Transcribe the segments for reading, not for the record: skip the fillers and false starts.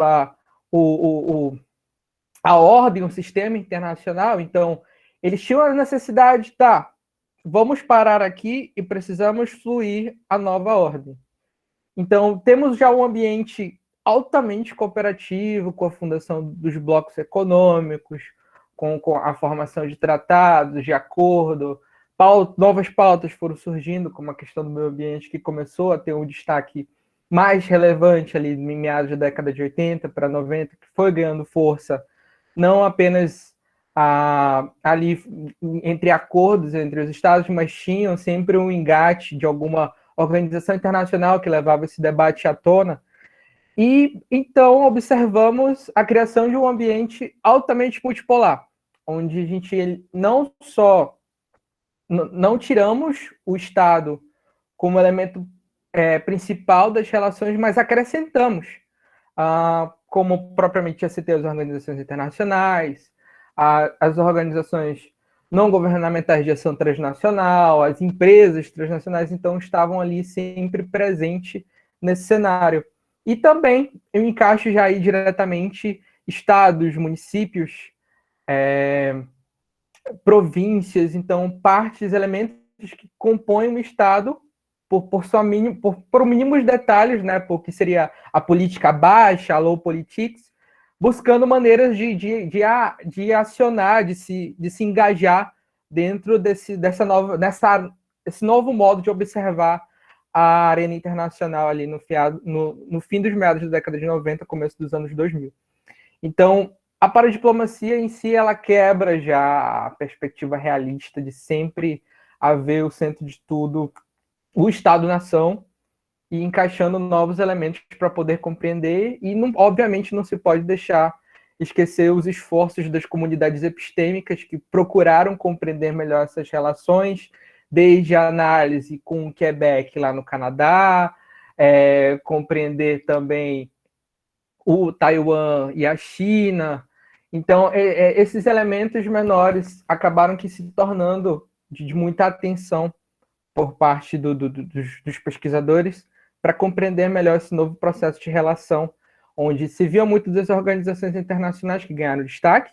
a, a ordem, o sistema internacional. Então, eles tinham a necessidade, tá, vamos parar aqui e precisamos fluir a nova ordem. Então, temos já um ambiente altamente cooperativo, com a fundação dos blocos econômicos, com a formação de tratados, de acordo, novas pautas foram surgindo, como a questão do meio ambiente, que começou a ter um destaque mais relevante ali em meados da década de 80 para 90, que foi ganhando força, não apenas ali entre acordos entre os estados, mas tinham sempre um engate de alguma organização internacional que levava esse debate à tona. E então observamos a criação de um ambiente altamente multipolar, onde a gente não só não tiramos o Estado como elemento principal das relações, mas acrescentamos, como propriamente já citei, as organizações internacionais, as organizações não governamentais de ação transnacional, as empresas transnacionais, então estavam ali sempre presentes nesse cenário. E também eu encaixo já aí diretamente estados, municípios, províncias, então partes, elementos que compõem um estado por mínimos detalhes, né, por que seria a política baixa, a low politics, buscando maneiras de acionar, de se engajar dentro desse novo modo de observar a arena internacional ali no fim dos meados da década de 90, começo dos anos 2000. Então, a paradiplomacia em si, ela quebra já a perspectiva realista de sempre haver o centro de tudo, o Estado-nação, e encaixando novos elementos para poder compreender, e obviamente não se pode deixar esquecer os esforços das comunidades epistêmicas que procuraram compreender melhor essas relações, desde a análise com o Quebec lá no Canadá, compreender também o Taiwan e a China. Então, esses elementos menores acabaram que se tornando de muita atenção por parte dos pesquisadores para compreender melhor esse novo processo de relação, onde se viam muitas das organizações internacionais que ganharam destaque,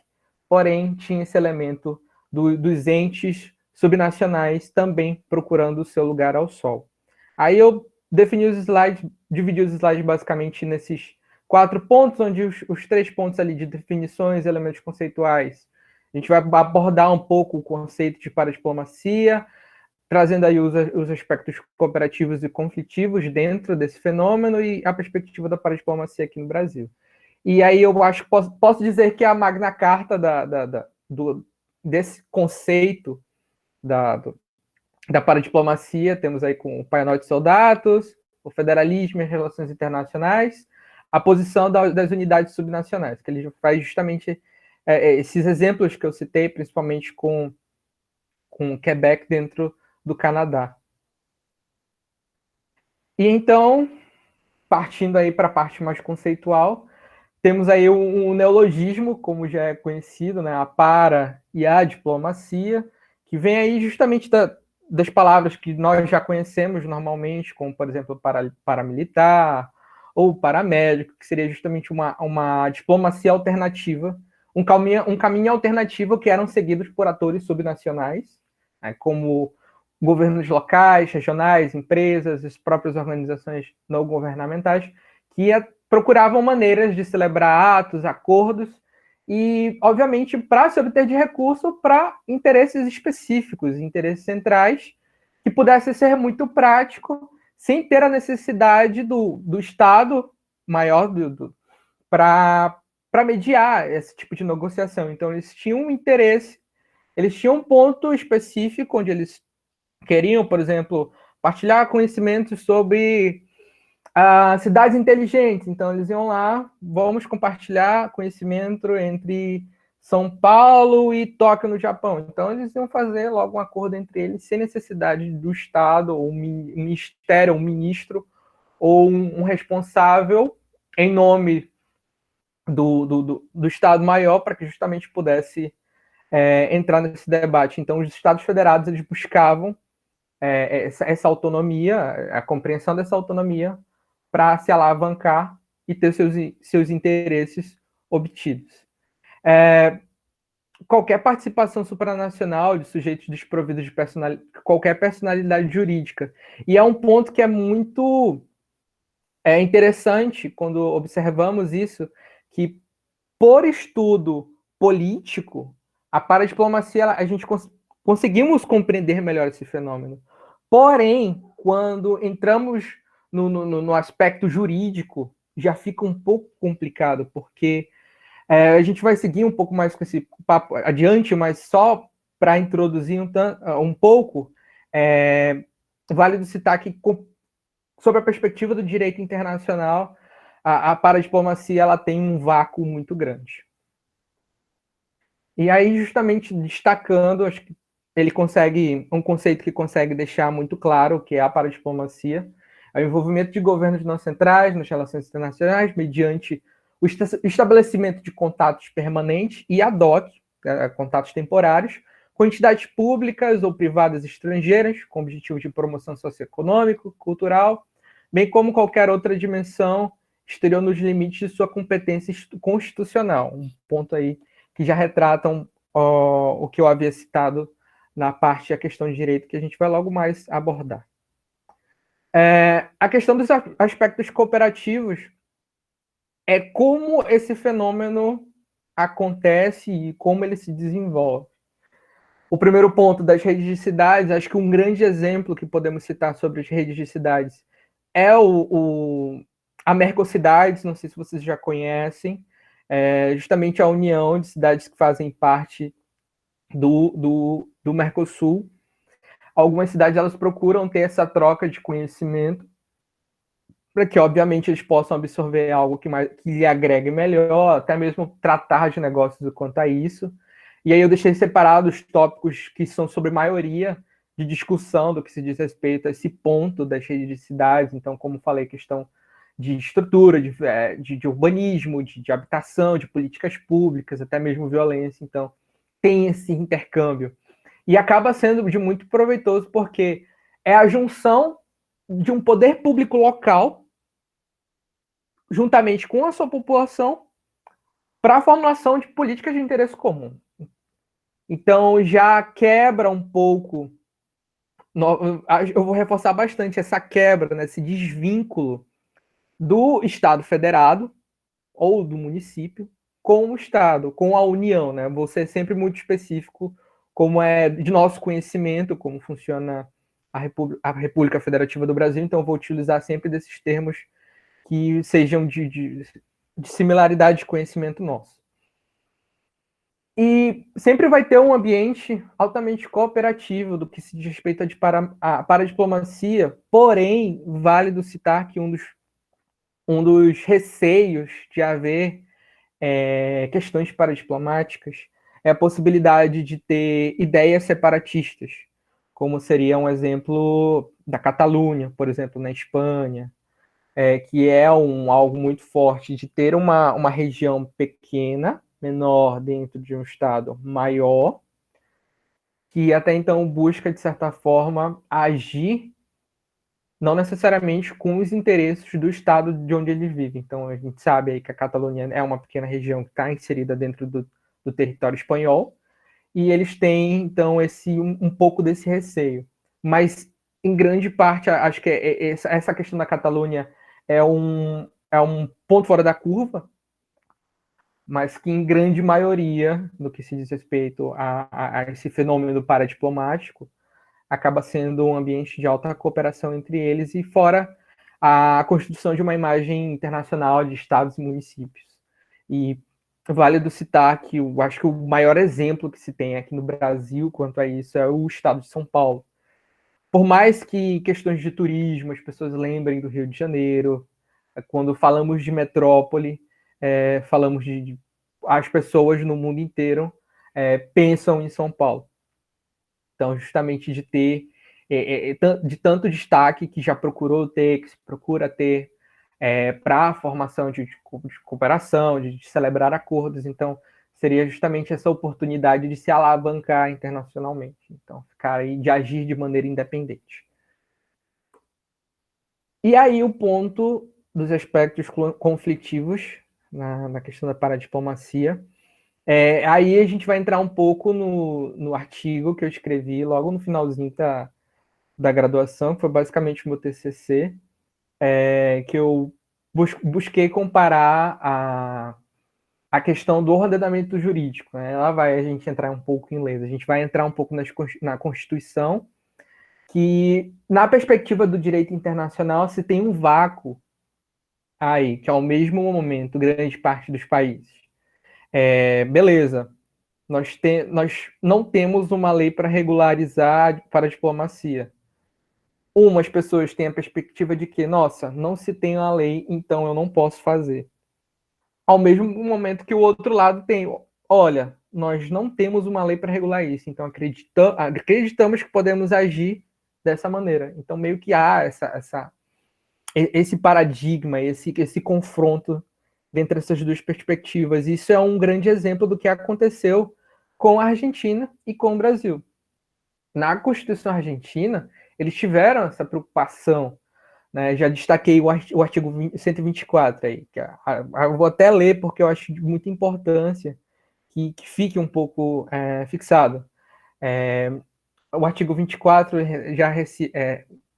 porém tinha esse elemento dos entes subnacionais também procurando o seu lugar ao sol. Aí eu dividi os slides basicamente nesses 4 pontos, onde os 3 pontos ali de definições, elementos conceituais, a gente vai abordar um pouco o conceito de paradiplomacia, trazendo aí os aspectos cooperativos e conflitivos dentro desse fenômeno e a perspectiva da paradiplomacia aqui no Brasil. E aí eu acho que posso dizer que a Magna Carta desse conceito da paradiplomacia, temos aí com o Pai Noite Soldados, o federalismo e as relações internacionais, a posição das unidades subnacionais, que ele faz justamente esses exemplos que eu citei, principalmente com Quebec dentro do Canadá. E então, partindo aí para a parte mais conceitual, temos aí um neologismo, como já é conhecido, né, a para e a diplomacia, que vem aí justamente das palavras que nós já conhecemos normalmente, como, por exemplo, paramilitar ou paramédico, que seria justamente uma diplomacia alternativa, um caminho alternativo que eram seguidos por atores subnacionais, né, como governos locais, regionais, empresas, as próprias organizações não governamentais, que procuravam maneiras de celebrar atos, acordos, e, obviamente, para se obter de recurso para interesses específicos, interesses centrais, que pudesse ser muito prático, sem ter a necessidade do Estado maior para mediar esse tipo de negociação. Então, eles tinham um interesse, eles tinham um ponto específico onde eles queriam, por exemplo, partilhar conhecimentos sobre cidades inteligentes. Então, eles iam lá, vamos compartilhar conhecimento entre São Paulo e Tóquio, no Japão. Então, eles iam fazer logo um acordo entre eles, sem necessidade do Estado, ou um ministério, um ministro, ou um responsável em nome do Estado maior, para que justamente pudesse entrar nesse debate. Então, os Estados Federados, eles buscavam essa autonomia, a compreensão dessa autonomia, para se alavancar e ter seus interesses obtidos. Qualquer participação supranacional de sujeitos desprovidos de qualquer personalidade jurídica. E é um ponto que é muito interessante quando observamos isso, que por estudo político, a paradiplomacia, a gente conseguimos compreender melhor esse fenômeno. Porém, quando entramos no aspecto jurídico, já fica um pouco complicado, porque a gente vai seguir um pouco mais com esse papo adiante, mas só para introduzir um pouco, válido citar que, sob a perspectiva do direito internacional, a paradiplomacia ela tem um vácuo muito grande. E aí, justamente destacando, acho que ele consegue, um conceito que consegue deixar muito claro o que é a paradiplomacia, é o envolvimento de governos não centrais nas relações internacionais, mediante o estabelecimento de contatos permanentes e ad hoc, contatos temporários, com entidades públicas ou privadas estrangeiras, com objetivo de promoção socioeconômica, cultural, bem como qualquer outra dimensão exterior nos limites de sua competência constitucional. Um ponto aí que já retratam o que eu havia citado na parte da questão de direito, que a gente vai logo mais abordar. A questão dos aspectos cooperativos é como esse fenômeno acontece e como ele se desenvolve. O primeiro ponto das redes de cidades, acho que um grande exemplo que podemos citar sobre as redes de cidades é a Mercocidades, não sei se vocês já conhecem, justamente a união de cidades que fazem parte do Mercosul. Algumas cidades elas procuram ter essa troca de conhecimento para que, obviamente, eles possam absorver algo que lhe agregue melhor, até mesmo tratar de negócios quanto a isso. E aí eu deixei separado os tópicos que são sobre maioria de discussão do que se diz respeito a esse ponto das redes de cidades. Então, como falei, questão de estrutura, de urbanismo, de habitação, de políticas públicas, até mesmo violência. Então, tem esse intercâmbio. E acaba sendo de muito proveitoso, porque é a junção de um poder público local, juntamente com a sua população, para a formulação de políticas de interesse comum. Então, já quebra um pouco, eu vou reforçar bastante essa quebra, né, esse desvínculo do Estado federado ou do município com o Estado, com a União, né? Vou ser sempre muito específico, como é de nosso conhecimento, como funciona a República Federativa do Brasil, então vou utilizar sempre desses termos que sejam de similaridade de conhecimento nosso. E sempre vai ter um ambiente altamente cooperativo do que se diz respeito à paradiplomacia, porém, válido citar que um dos receios de haver questões paradiplomáticas é a possibilidade de ter ideias separatistas, como seria um exemplo da Catalunha, por exemplo, na Espanha, que é algo muito forte de ter uma região pequena, menor, dentro de um estado maior, que até então busca, de certa forma, agir não necessariamente com os interesses do estado de onde ele vive. Então, a gente sabe aí que a Catalunha é uma pequena região que está inserida dentro do território espanhol, e eles têm, então, um pouco desse receio. Mas, em grande parte, acho que essa questão da Catalunha é um ponto fora da curva, mas que, em grande maioria, no que se diz respeito a esse fenômeno do paradiplomático, acaba sendo um ambiente de alta cooperação entre eles e fora a construção de uma imagem internacional de estados e municípios. E válido citar que eu acho que o maior exemplo que se tem aqui no Brasil quanto a isso é o estado de São Paulo. Por mais que questões de turismo, as pessoas lembrem do Rio de Janeiro, quando falamos de metrópole, falamos as pessoas no mundo inteiro pensam em São Paulo. Então, justamente de ter, de tanto destaque que já procurou ter, que se procura ter para a formação de cooperação, de celebrar acordos. Então, seria justamente essa oportunidade de se alavancar internacionalmente. Então, ficar aí, de agir de maneira independente. E aí, o ponto dos aspectos conflitivos na questão da paradiplomacia. Aí a gente vai entrar um pouco no artigo que eu escrevi logo no finalzinho da graduação, que foi basicamente o meu TCC, que eu busquei comparar a questão do ordenamento jurídico. Né? Lá vai a gente entrar um pouco em leis, a gente vai entrar um pouco na Constituição, que na perspectiva do direito internacional se tem um vácuo aí, que ao mesmo momento grande parte dos países. Beleza, nós não temos uma lei para regularizar para a diplomacia. Umas pessoas têm a perspectiva de que, nossa, não se tem uma lei, então eu não posso fazer. Ao mesmo momento que o outro lado tem, olha, nós não temos uma lei para regular isso, então acreditamos que podemos agir dessa maneira. Então meio que há esse paradigma, esse confronto entre essas duas perspectivas. Isso é um grande exemplo do que aconteceu com a Argentina e com o Brasil. Na Constituição Argentina, eles tiveram essa preocupação, né? Já destaquei o artigo 124 aí, que eu vou até ler porque eu acho de muita importância que fique um pouco fixado. O artigo 24 já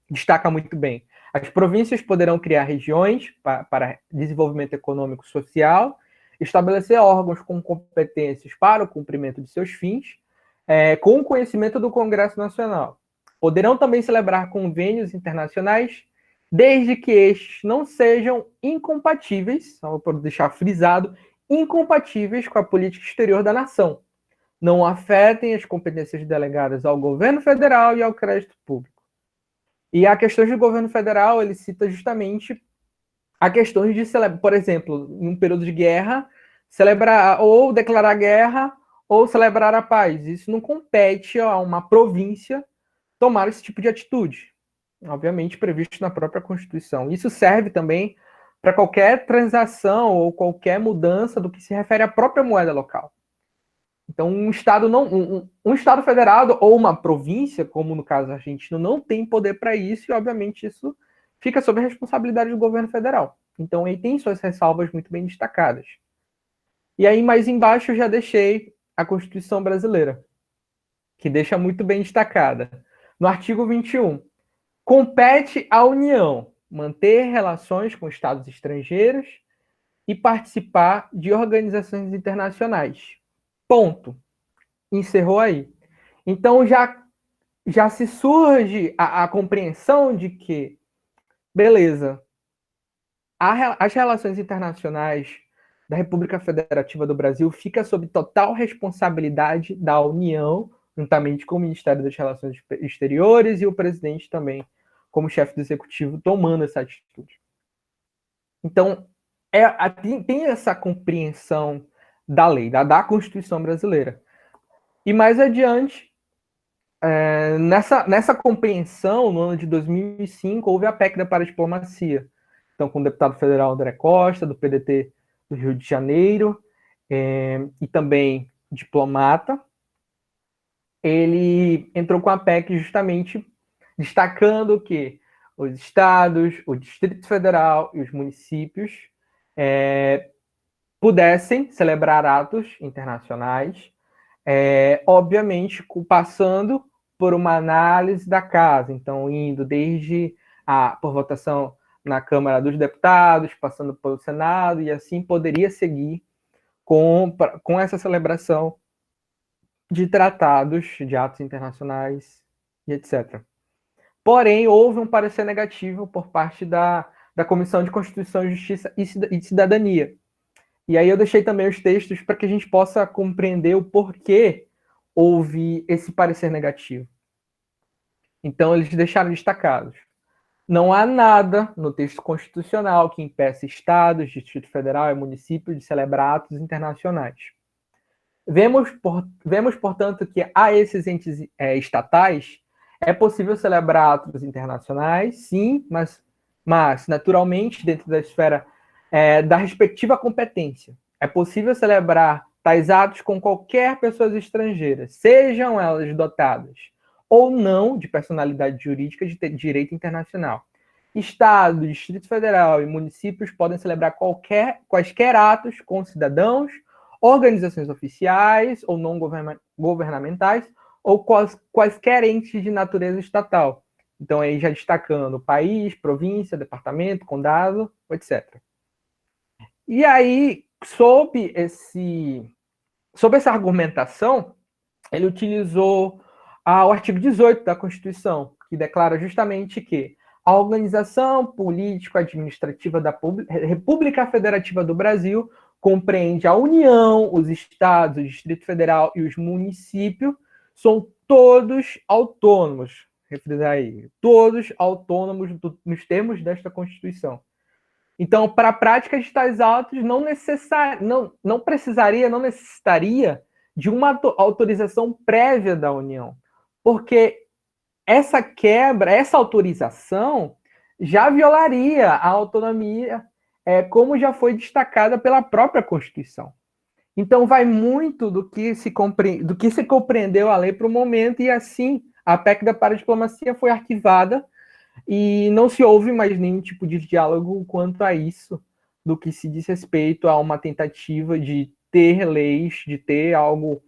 destaca muito bem. As províncias poderão criar regiões para desenvolvimento econômico e social, estabelecer órgãos com competências para o cumprimento de seus fins, com o conhecimento do Congresso Nacional. Poderão também celebrar convênios internacionais, desde que estes não sejam incompatíveis, só para deixar frisado, incompatíveis com a política exterior da nação, não afetem as competências delegadas ao governo federal e ao crédito público. E a questões do governo federal, ele cita justamente a questões de celebrar, por exemplo, em um período de guerra, celebrar ou declarar guerra ou celebrar a paz. Isso não compete a uma província tomar esse tipo de atitude, obviamente previsto na própria Constituição. Isso serve também para qualquer transação ou qualquer mudança do que se refere à própria moeda local. Então, um Estado federado ou uma província, como no caso argentino, não tem poder para isso e, obviamente, isso fica sob a responsabilidade do governo federal. Então, aí tem suas ressalvas muito bem destacadas. E aí, mais embaixo, eu já deixei a Constituição brasileira, que deixa muito bem destacada. No artigo 21, compete à União manter relações com estados estrangeiros e participar de organizações internacionais. Ponto. Encerrou aí. Então já se surge a compreensão de que, beleza, as relações internacionais da República Federativa do Brasil fica sob total responsabilidade da União, juntamente com o Ministério das Relações Exteriores e o presidente também, como chefe do executivo, tomando essa atitude. Então, tem essa compreensão da lei, da Constituição brasileira. E mais adiante, nessa compreensão, no ano de 2005, houve a PEC da Paradiplomacia. Então, com o deputado federal André Costa, do PDT do Rio de Janeiro, e também diplomata, ele entrou com a PEC justamente destacando que os estados, o Distrito Federal e os municípios pudessem celebrar atos internacionais, obviamente passando por uma análise da casa, então indo desde por votação na Câmara dos Deputados, passando pelo Senado, e assim poderia seguir com essa celebração de tratados, de atos internacionais e etc. Porém, houve um parecer negativo por parte da Comissão de Constituição, Justiça e Cidadania. E aí eu deixei também os textos para que a gente possa compreender o porquê houve esse parecer negativo. Então, eles deixaram destacados. Não há nada no texto constitucional que impeça estados, Distrito Federal e municípios de celebrar atos internacionais. Vemos, portanto, que a esses entes estatais é possível celebrar atos internacionais, sim, mas naturalmente, dentro da esfera da respectiva competência. É possível celebrar tais atos com qualquer pessoa estrangeira, sejam elas dotadas ou não de personalidade jurídica de direito internacional. Estado, Distrito Federal e municípios podem celebrar quaisquer atos com cidadãos, organizações oficiais ou não governamentais, ou quaisquer entes de natureza estatal. Então, aí já destacando país, província, departamento, condado, etc. E aí, sob essa argumentação, ele utilizou o artigo 18 da Constituição, que declara justamente que a organização político-administrativa da República Federativa do Brasil compreende a União, os estados, o Distrito Federal e os municípios, são todos autônomos, refrisar aí, todos autônomos nos termos desta Constituição. Então, para a prática de tais autos, não necessitaria de uma autorização prévia da União, porque essa quebra, essa autorização, já violaria a autonomia, como já foi destacada pela própria Constituição. Então, vai muito do que se compreendeu a lei para o momento, e assim, a PEC da paradiplomacia foi arquivada, e não se houve mais nenhum tipo de diálogo quanto a isso, do que se diz respeito a uma tentativa de ter leis, de ter algo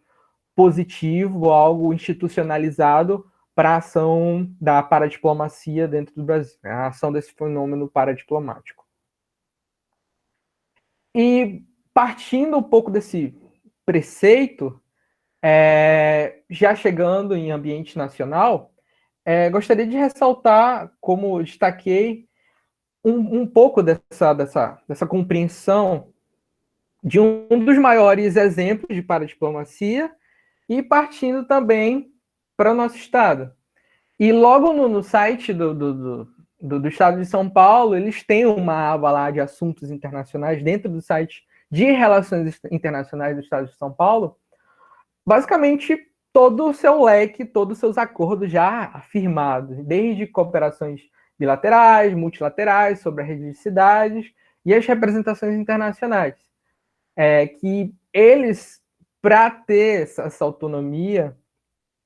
positivo, algo institucionalizado para a ação da paradiplomacia dentro do Brasil, a ação desse fenômeno paradiplomático. E partindo um pouco desse preceito, já chegando em ambiente nacional, gostaria de ressaltar, como destaquei, um pouco dessa compreensão de um dos maiores exemplos de paradiplomacia, e partindo também para o nosso estado. E logo no site do estado de São Paulo, eles têm uma aba lá de assuntos internacionais dentro do site de relações internacionais do estado de São Paulo, basicamente todo o seu leque, todos os seus acordos já afirmados, desde cooperações bilaterais, multilaterais, sobre a rede de cidades e as representações internacionais. Que eles, para ter essa autonomia,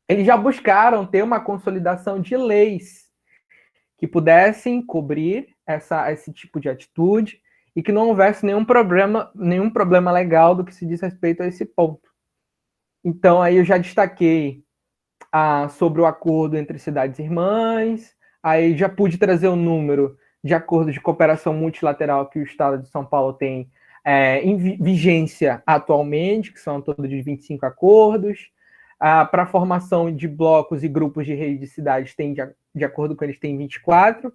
eles já buscaram ter uma consolidação de leis que pudessem cobrir esse tipo de atitude e que não houvesse nenhum problema legal do que se diz respeito a esse ponto. Então, aí eu já destaquei sobre o acordo entre cidades irmãs, aí já pude trazer o número de acordos de cooperação multilateral que o Estado de São Paulo tem em vigência atualmente, que são todos de 25 acordos. Para a formação de blocos e grupos de rede de cidades, tem, de acordo com eles, tem 24.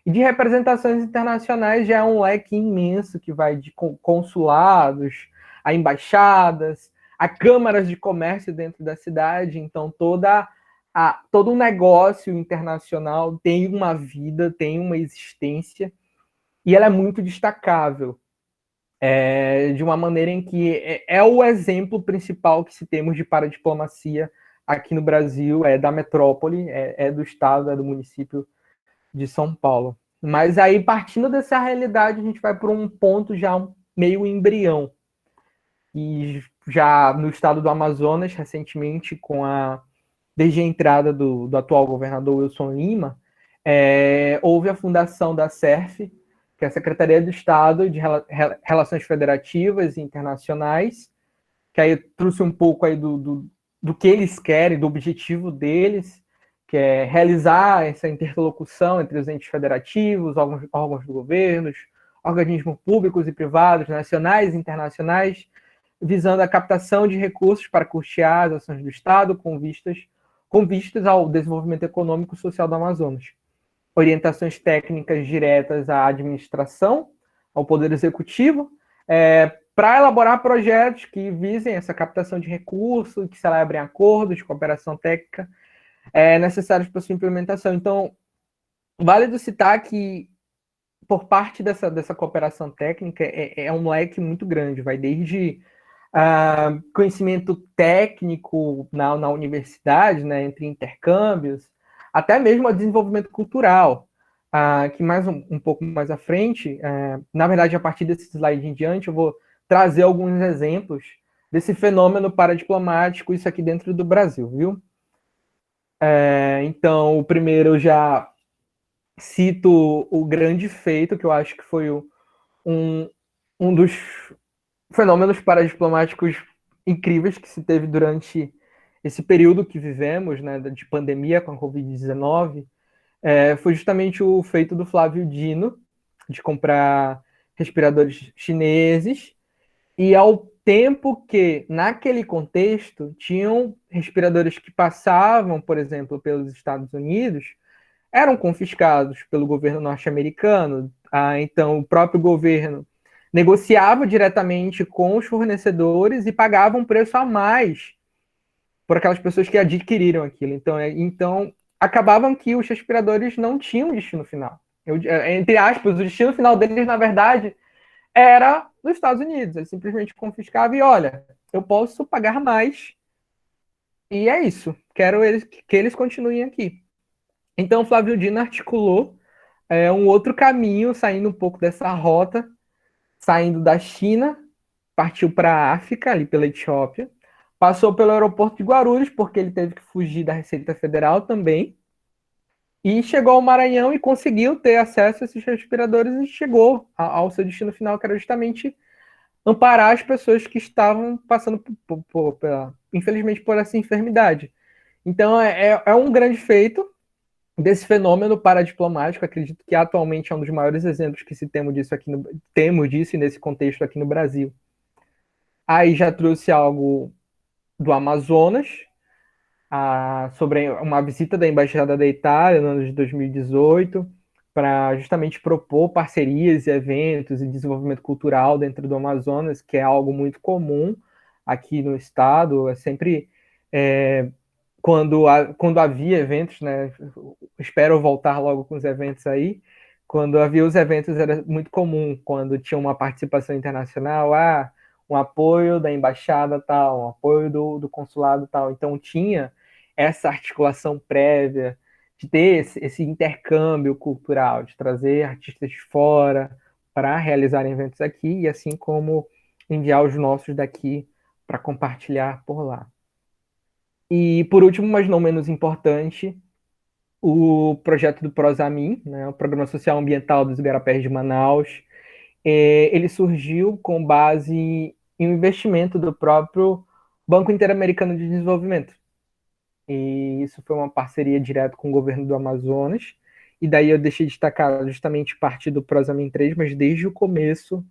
E de representações internacionais já é um leque imenso, que vai de consulados a embaixadas, a câmaras de comércio dentro da cidade. Então, todo um negócio internacional tem uma vida, tem uma existência, e ela é muito destacável, de uma maneira em que é o exemplo principal que se temos de paradiplomacia aqui no Brasil, da metrópole, do estado, do município de São Paulo. Mas aí, partindo dessa realidade, a gente vai para um ponto já meio embrião. E já no estado do Amazonas, recentemente, desde a entrada do atual governador Wilson Lima, houve a fundação da SERF, que é a Secretaria do Estado de Relações Federativas e Internacionais, que aí trouxe um pouco aí do que eles querem, do objetivo deles, que é realizar essa interlocução entre os entes federativos, órgãos do governo, organismos públicos e privados, nacionais e internacionais, visando a captação de recursos para custear as ações do Estado com vistas ao desenvolvimento econômico e social do Amazonas. Orientações técnicas diretas à administração, ao Poder Executivo, para elaborar projetos que visem essa captação de recursos, que celebrem acordos de cooperação técnica necessários para sua implementação. Então, vale citar que, por parte dessa cooperação técnica, é um leque muito grande, vai desde conhecimento técnico na universidade, né, entre intercâmbios, até mesmo o desenvolvimento cultural, que um pouco mais à frente, na verdade, a partir desse slide em diante, eu vou trazer alguns exemplos desse fenômeno paradiplomático, isso aqui dentro do Brasil, viu? Então, o primeiro eu já cito o grande feito, que eu acho que foi um, um dos fenômenos paradiplomáticos incríveis que se teve durante esse período que vivemos, né, de pandemia com a Covid-19, foi justamente o feito do Flávio Dino, de comprar respiradores chineses, e ao tempo que, naquele contexto, tinham respiradores que passavam, por exemplo, pelos Estados Unidos, eram confiscados pelo governo norte-americano. Então, o próprio governo negociava diretamente com os fornecedores e pagava um preço a mais por aquelas pessoas que adquiriram aquilo. Então acabavam que os respiradores não tinham destino final. Entre aspas, o destino final deles, na verdade, era nos Estados Unidos. Ele simplesmente confiscava e, olha, eu posso pagar mais e é isso. Quero que eles continuem aqui. Então, Flávio Dino articulou um outro caminho, saindo um pouco dessa rota, saindo da China, partiu para a África, ali pela Etiópia, passou pelo aeroporto de Guarulhos, porque ele teve que fugir da Receita Federal também, e chegou ao Maranhão e conseguiu ter acesso a esses respiradores e chegou ao seu destino final, que era justamente amparar as pessoas que estavam passando, infelizmente, por essa enfermidade. Então, é um grande feito desse fenômeno paradiplomático. Acredito que atualmente é um dos maiores exemplos que se temos disso nesse contexto aqui no Brasil. Aí já trouxe algo do Amazonas, sobre uma visita da Embaixada da Itália no ano de 2018, para justamente propor parcerias e eventos e desenvolvimento cultural dentro do Amazonas, que é algo muito comum aqui no estado. É sempre quando havia eventos, né? Espero voltar logo com os eventos aí. Quando havia os eventos era muito comum, quando tinha uma participação internacional, um apoio da embaixada tal, um apoio do consulado tal. Então tinha essa articulação prévia de ter esse intercâmbio cultural, de trazer artistas de fora para realizarem eventos aqui, e assim como enviar os nossos daqui para compartilhar por lá. E por último, mas não menos importante, o projeto do Prosamin, né, o Programa Social Ambiental dos Igarapés de Manaus. Ele surgiu com base em um investimento do próprio Banco Interamericano de Desenvolvimento. E isso foi uma parceria direta com o governo do Amazonas. E daí eu deixei destacar justamente parte do Prosamin 3, mas desde o começo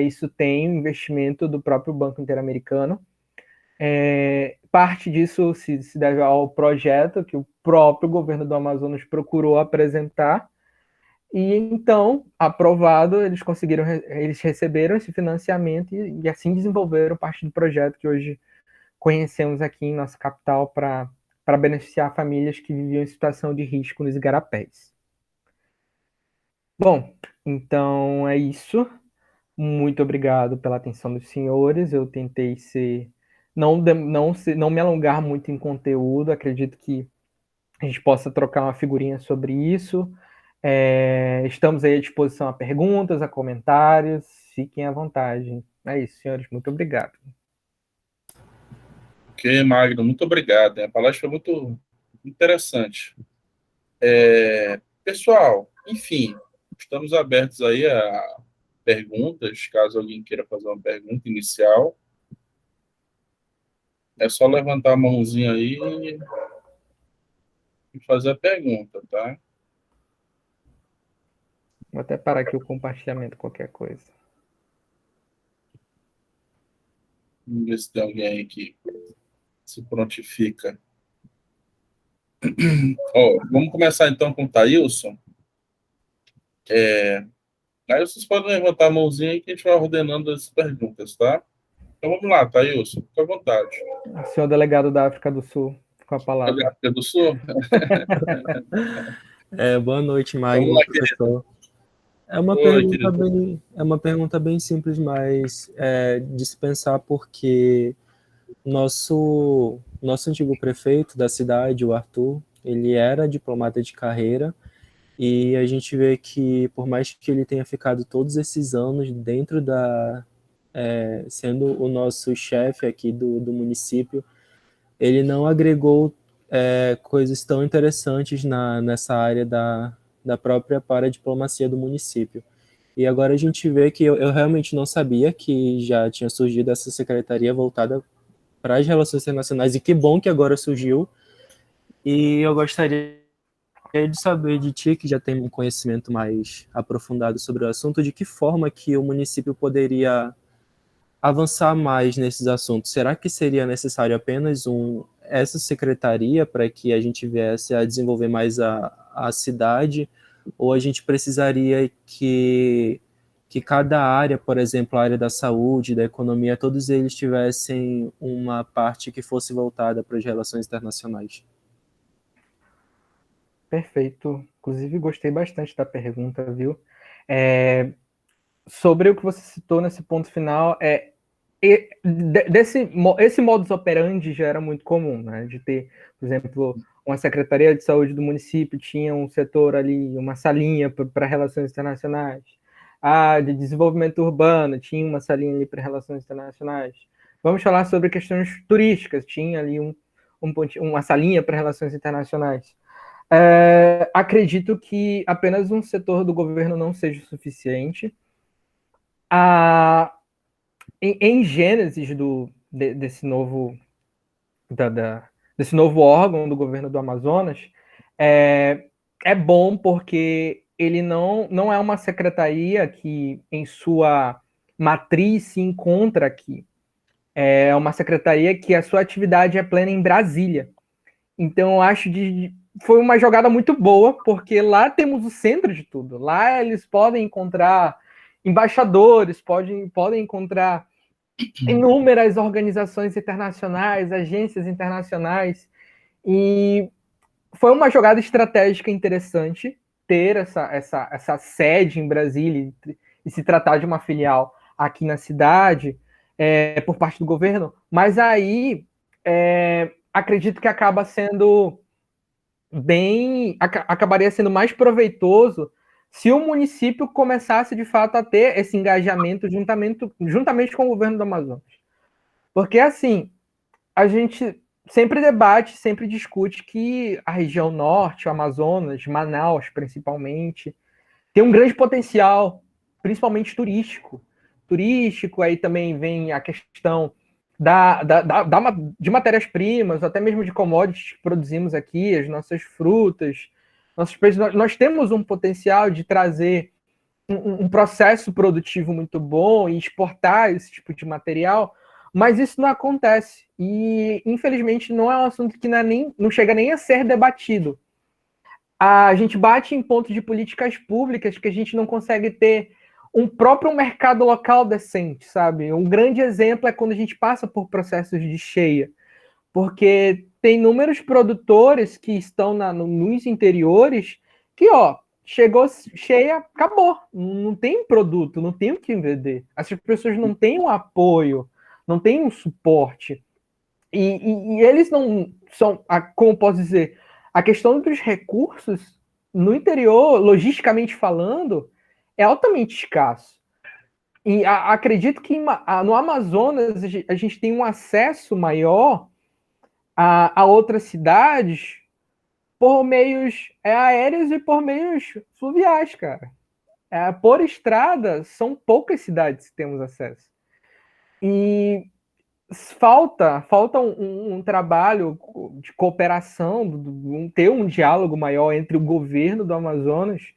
isso tem um investimento do próprio Banco Interamericano. Parte disso se deve ao projeto que o próprio governo do Amazonas procurou apresentar, e então, aprovado, eles receberam esse financiamento e assim desenvolveram parte do projeto que hoje conhecemos aqui em nossa capital para beneficiar famílias que viviam em situação de risco nos igarapés. Bom, então é isso. Muito obrigado pela atenção dos senhores. Eu tentei não me alongar muito em conteúdo. Acredito que a gente possa trocar uma figurinha sobre isso. Estamos aí à disposição a perguntas, a comentários. Fiquem à vontade. É isso, senhores. Muito obrigado. Ok, Magno, muito obrigado. A palestra foi muito interessante. Pessoal, enfim, estamos abertos aí a perguntas, caso alguém queira fazer uma pergunta inicial. É só levantar a mãozinha aí e fazer a pergunta, tá? Vou até parar aqui o compartilhamento, qualquer coisa. Vamos ver se tem alguém aí que se prontifica. Vamos começar então com o Thailson. Aí vocês podem levantar a mãozinha aí que a gente vai ordenando as perguntas, tá? Então vamos lá, Thailson, fica à vontade. O senhor delegado da África do Sul, com a palavra. Da África do Sul? Boa noite, Vamos Magno, lá, querido. professor. Oi, querido. É uma pergunta bem simples, mas de se pensar porque nosso antigo prefeito da cidade, o Arthur, ele era diplomata de carreira, e a gente vê que, por mais que ele tenha ficado todos esses anos dentro sendo o nosso chefe aqui do município, ele não agregou coisas tão interessantes nessa área da própria paradiplomacia do município. E agora a gente vê que eu realmente não sabia que já tinha surgido essa secretaria voltada para as relações internacionais, e que bom que agora surgiu. E eu gostaria de saber de ti, que já tem um conhecimento mais aprofundado sobre o assunto, de que forma que o município poderia avançar mais nesses assuntos. Será que seria necessário apenas essa secretaria para que a gente viesse a desenvolver mais a cidade, ou a gente precisaria que cada área, por exemplo, a área da saúde, da economia, todos eles tivessem uma parte que fosse voltada para as relações internacionais? Perfeito. Inclusive, gostei bastante da pergunta, viu? Sobre o que você citou nesse ponto final, esse modus operandi já era muito comum, né? De ter, por exemplo, uma secretaria de saúde do município tinha um setor ali, uma salinha para relações internacionais. De desenvolvimento urbano tinha uma salinha ali para relações internacionais. Vamos falar sobre questões turísticas, tinha ali uma salinha para relações internacionais. Acredito que apenas um setor do governo não seja suficiente. Em gênesis desse novo órgão do governo do Amazonas, é bom porque ele não é uma secretaria que em sua matriz se encontra aqui. É uma secretaria que a sua atividade é plena em Brasília. Então, eu acho que foi uma jogada muito boa, porque lá temos o centro de tudo. Lá eles podem encontrar embaixadores, podem encontrar inúmeras organizações internacionais, agências internacionais. E foi uma jogada estratégica interessante ter essa sede em Brasília e se tratar de uma filial aqui na cidade, por parte do governo. Mas aí, acredito que acabaria sendo mais proveitoso se o município começasse de fato a ter esse engajamento juntamente com o governo do Amazonas. Porque assim, a gente sempre debate, sempre discute que a região norte, o Amazonas, Manaus principalmente, tem um grande potencial, principalmente turístico. Aí também vem a questão de matérias-primas, até mesmo de commodities que produzimos aqui, as nossas frutas, nossos peixes. Nós temos um potencial de trazer um processo produtivo muito bom e exportar esse tipo de material, mas isso não acontece. E, infelizmente, não é um assunto que não chega nem a ser debatido. A gente bate em pontos de políticas públicas que a gente não consegue ter um próprio mercado local decente, sabe? Um grande exemplo é quando a gente passa por processos de cheia, porque tem inúmeros produtores que estão nos interiores que, chegou cheia, acabou, não tem produto, não tem o que vender. Essas pessoas não têm um apoio, não têm um suporte. E eles não são, como posso dizer, a questão dos recursos no interior, logisticamente falando, é altamente escasso. E acredito que no Amazonas a gente tem um acesso maior a outras cidades por meios aéreos e por meios fluviais, cara. Por estrada, são poucas cidades que temos acesso. E falta um trabalho de cooperação, ter um diálogo maior entre o governo do Amazonas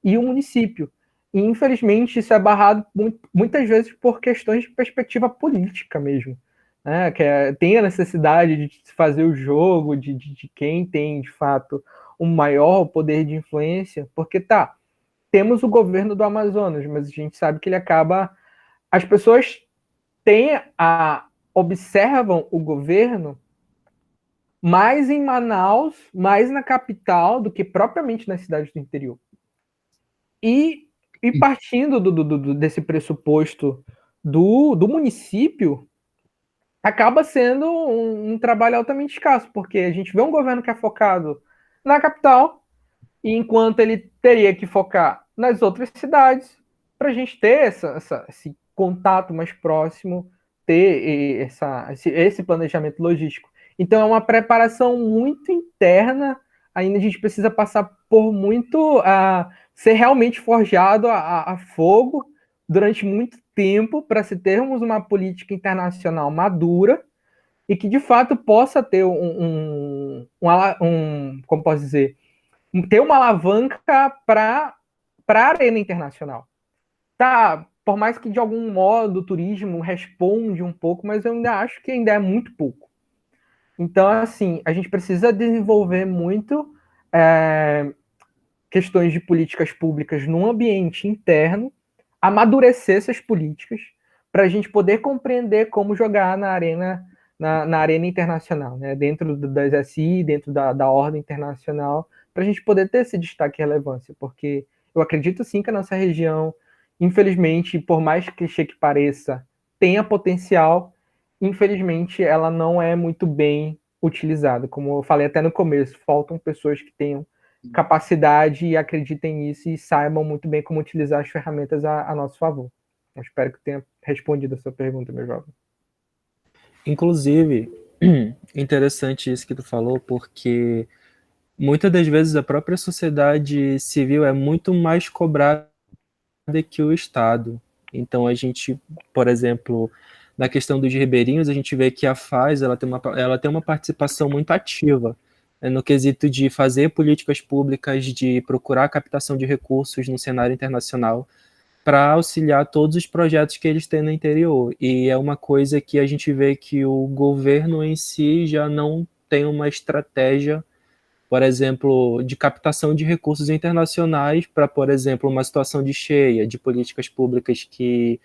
e o município. E, infelizmente, isso é barrado muitas vezes por questões de perspectiva política mesmo. Né? Tem a necessidade de fazer o jogo de quem tem, de fato, um maior poder de influência, porque temos o governo do Amazonas, mas a gente sabe que ele acaba... As pessoas observam o governo mais em Manaus, mais na capital, do que propriamente nas cidades do interior. E partindo desse pressuposto do município, acaba sendo um trabalho altamente escasso, porque a gente vê um governo que é focado na capital, e enquanto ele teria que focar nas outras cidades, para a gente ter esse contato mais próximo, ter esse planejamento logístico. Então, é uma preparação muito interna ainda a gente precisa passar por muito, ser realmente forjado a fogo durante muito tempo para se termos uma política internacional madura e que de fato possa ter como posso dizer, ter uma alavanca para a arena internacional. Tá, por mais que de algum modo o turismo responde um pouco, mas eu ainda acho que ainda é muito pouco. Então, assim, a gente precisa desenvolver muito questões de políticas públicas no ambiente interno, amadurecer essas políticas para a gente poder compreender como jogar na arena, na arena internacional, né? Dentro das SI, dentro da ordem internacional, para a gente poder ter esse destaque e relevância, porque eu acredito sim que a nossa região, infelizmente, por mais que pareça, tenha potencial, infelizmente ela não é muito bem utilizada. Como eu falei até no começo, faltam pessoas que tenham capacidade e acreditem nisso e saibam muito bem como utilizar as ferramentas a nosso favor. Eu espero que tenha respondido a sua pergunta, meu jovem. Inclusive, interessante isso que tu falou, porque muitas das vezes a própria sociedade civil é muito mais cobrada que o Estado. Então a gente, por exemplo, na questão dos ribeirinhos, a gente vê que a FAS ela tem uma participação muito ativa no quesito de fazer políticas públicas, de procurar a captação de recursos no cenário internacional para auxiliar todos os projetos que eles têm no interior. E é uma coisa que a gente vê que o governo em si já não tem uma estratégia, por exemplo, de captação de recursos internacionais para, por exemplo, uma situação de cheia, de políticas públicas que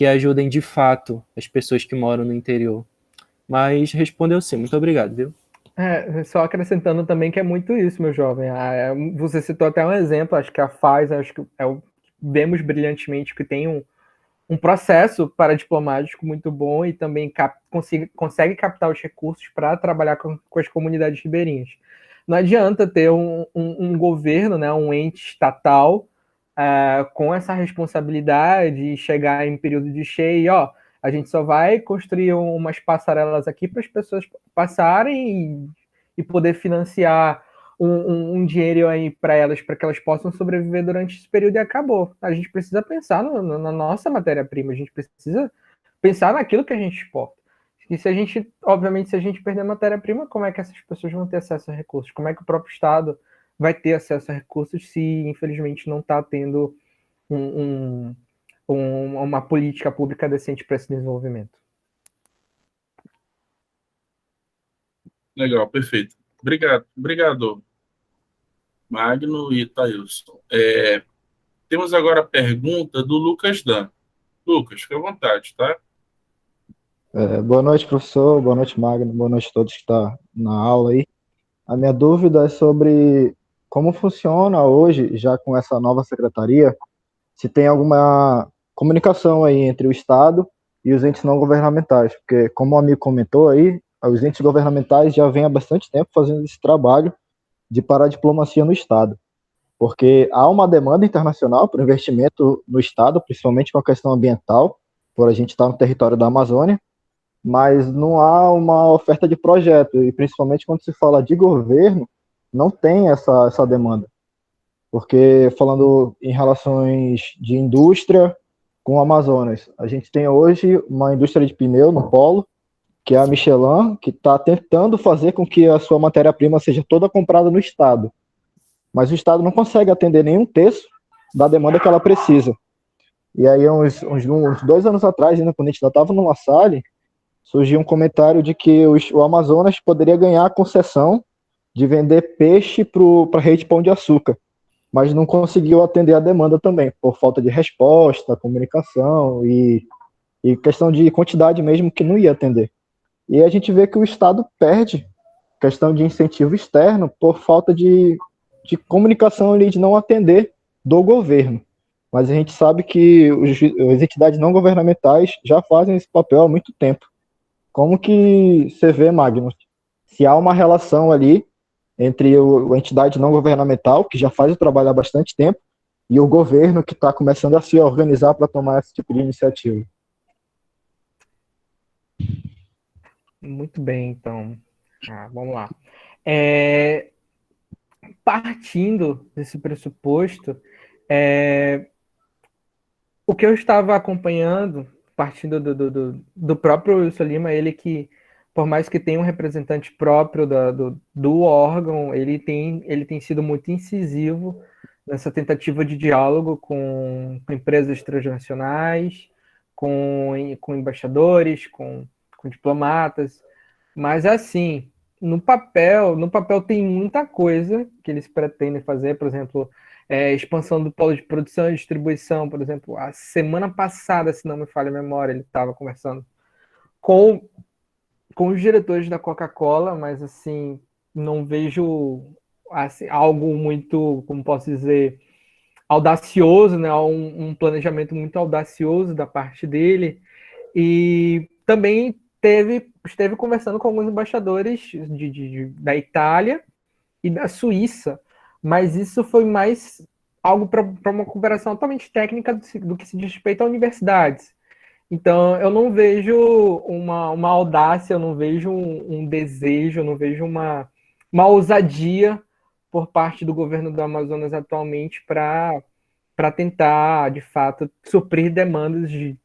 ajudem de fato as pessoas que moram no interior. Mas respondeu sim, muito obrigado, viu? Só acrescentando também que é muito isso, meu jovem. Você citou até um exemplo, acho que a FAS, acho que vemos brilhantemente que tem um processo paradiplomático muito bom e também consegue captar os recursos para trabalhar com as comunidades ribeirinhas. Não adianta ter um governo, né, um ente estatal com essa responsabilidade e chegar em período de cheia e, a gente só vai construir umas passarelas aqui para as pessoas passarem e poder financiar um dinheiro aí para elas, para que elas possam sobreviver durante esse período e acabou. A gente precisa pensar na nossa matéria-prima, a gente precisa pensar naquilo que a gente exporta. E se a gente, obviamente, se a gente perder matéria-prima, como é que essas pessoas vão ter acesso a recursos? Como é que o próprio Estado vai ter acesso a recursos se, infelizmente, não está tendo uma política pública decente para esse desenvolvimento? Legal, perfeito. Obrigado, Magno e Thailson. Temos agora a pergunta do Lucas Dan. Lucas, fica à vontade, tá? Boa noite, professor. Boa noite, Magno. Boa noite a todos que estão na aula aí. A minha dúvida é sobre como funciona hoje, já com essa nova secretaria, se tem alguma comunicação aí entre o Estado e os entes não governamentais, porque, como o amigo comentou aí, os entes governamentais já vêm há bastante tempo fazendo esse trabalho de paradiplomacia no Estado, porque há uma demanda internacional por investimento no Estado, principalmente com a questão ambiental, por a gente estar no território da Amazônia, mas não há uma oferta de projeto, e principalmente quando se fala de governo, não tem essa demanda. Porque falando em relações de indústria com o Amazonas, a gente tem hoje uma indústria de pneu no polo, que é a Michelin, que está tentando fazer com que a sua matéria-prima seja toda comprada no Estado. Mas o Estado não consegue atender nenhum terço da demanda que ela precisa. E aí, uns 2 anos atrás, ainda quando a gente ainda estava no La Salle, surgiu um comentário de que o Amazonas poderia ganhar a concessão de vender peixe para a rede Pão de Açúcar, mas não conseguiu atender a demanda também, por falta de resposta, comunicação e questão de quantidade mesmo que não ia atender. E a gente vê que o Estado perde questão de incentivo externo por falta de comunicação ali, de não atender do governo. Mas a gente sabe que as entidades não governamentais já fazem esse papel há muito tempo. Como que você vê, Magnus, se há uma relação ali entre a entidade não governamental, que já faz o trabalho há bastante tempo, e o governo que está começando a se organizar para tomar esse tipo de iniciativa? Muito bem, então. Vamos lá. partindo desse pressuposto, o que eu estava acompanhando, partindo do próprio Wilson Lima, ele que, por mais que tenha um representante próprio do órgão, ele tem sido muito incisivo nessa tentativa de diálogo com empresas transnacionais, com embaixadores, com diplomatas, mas assim, no papel tem muita coisa que eles pretendem fazer, por exemplo, expansão do polo de produção e distribuição, por exemplo, a semana passada, se não me falha a memória, ele estava conversando com os diretores da Coca-Cola, mas assim, não vejo assim, algo muito, como posso dizer, audacioso, né? Um planejamento muito audacioso da parte dele. E também esteve conversando com alguns embaixadores da Itália e da Suíça, mas isso foi mais algo para uma cooperação totalmente técnica do que se diz respeito a universidades. Então, eu não vejo uma audácia, eu não vejo um desejo, eu não vejo uma ousadia por parte do governo do Amazonas atualmente para tentar, de fato, suprir demandas de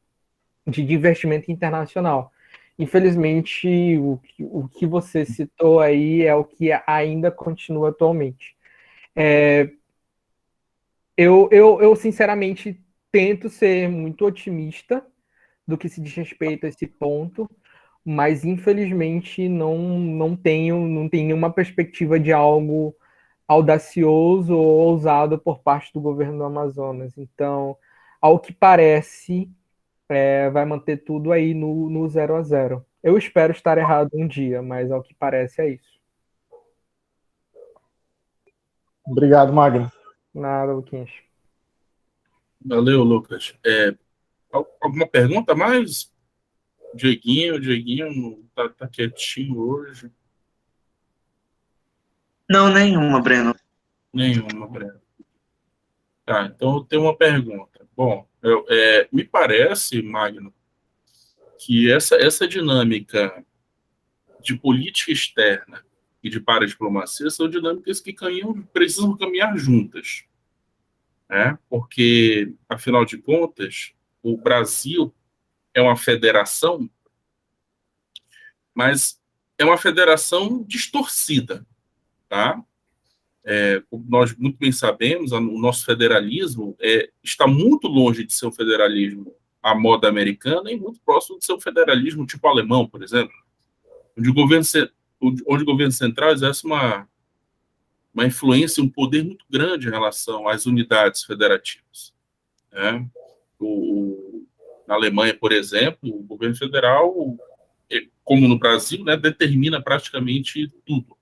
investimento internacional. Infelizmente, o que você citou aí é o que ainda continua atualmente. Eu sinceramente, tento ser muito otimista do que se diz respeito a esse ponto, mas infelizmente não tenho nenhuma perspectiva de algo audacioso ou ousado por parte do governo do Amazonas. Então, ao que parece, vai manter tudo aí no 0-0. Eu espero estar errado um dia, mas ao que parece é isso. Obrigado, Magno. Nada, Luquinhas. Valeu, Lucas. Alguma pergunta mais? Dieguinho tá quietinho hoje. Não, nenhuma, Breno. Nenhuma, Breno. Tá, então eu tenho uma pergunta. Bom, me parece, Magno, que essa dinâmica de política externa e de paradiplomacia são dinâmicas que precisam caminhar juntas, né? Porque, afinal de contas, o Brasil é uma federação, mas é uma federação distorcida, tá? Como nós muito bem sabemos, o nosso federalismo está muito longe de ser um federalismo à moda americana e muito próximo de ser um federalismo tipo alemão, por exemplo, onde o governo central exerce uma influência, um poder muito grande em relação às unidades federativas, né? Na Alemanha, por exemplo, o governo federal, como no Brasil, né, determina praticamente tudo.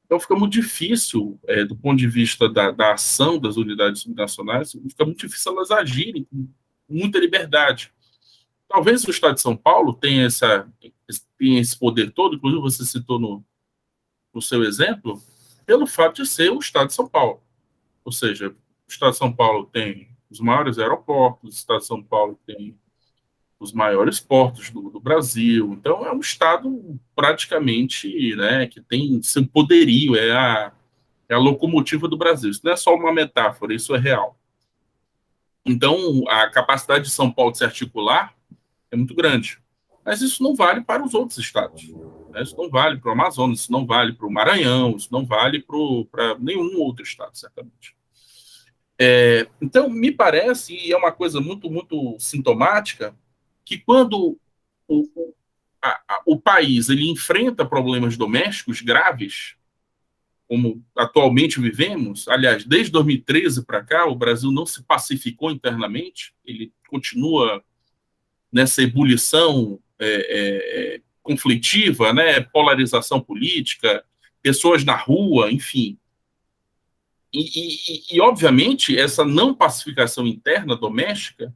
Então fica muito difícil, do ponto de vista da ação das unidades subnacionais, fica muito difícil elas agirem com muita liberdade. Talvez o Estado de São Paulo tenha esse poder todo, inclusive você citou no seu exemplo, pelo fato de ser o Estado de São Paulo. Ou seja, o Estado de São Paulo tem os maiores aeroportos, o Estado de São Paulo tem os maiores portos do Brasil. Então, é um Estado praticamente, né, que tem seu poderio, é a locomotiva do Brasil. Isso não é só uma metáfora, isso é real. Então, a capacidade de São Paulo de se articular é muito grande. Mas isso não vale para os outros estados. Né? Isso não vale para o Amazonas, isso não vale para o Maranhão, isso não vale para nenhum outro estado, certamente. Então, me parece, e é uma coisa muito, muito sintomática, que quando o país ele enfrenta problemas domésticos graves, como atualmente vivemos, aliás, desde 2013 para cá, o Brasil não se pacificou internamente, ele continua nessa ebulição conflitiva, né, polarização política, pessoas na rua, enfim. E, obviamente, essa não pacificação interna doméstica,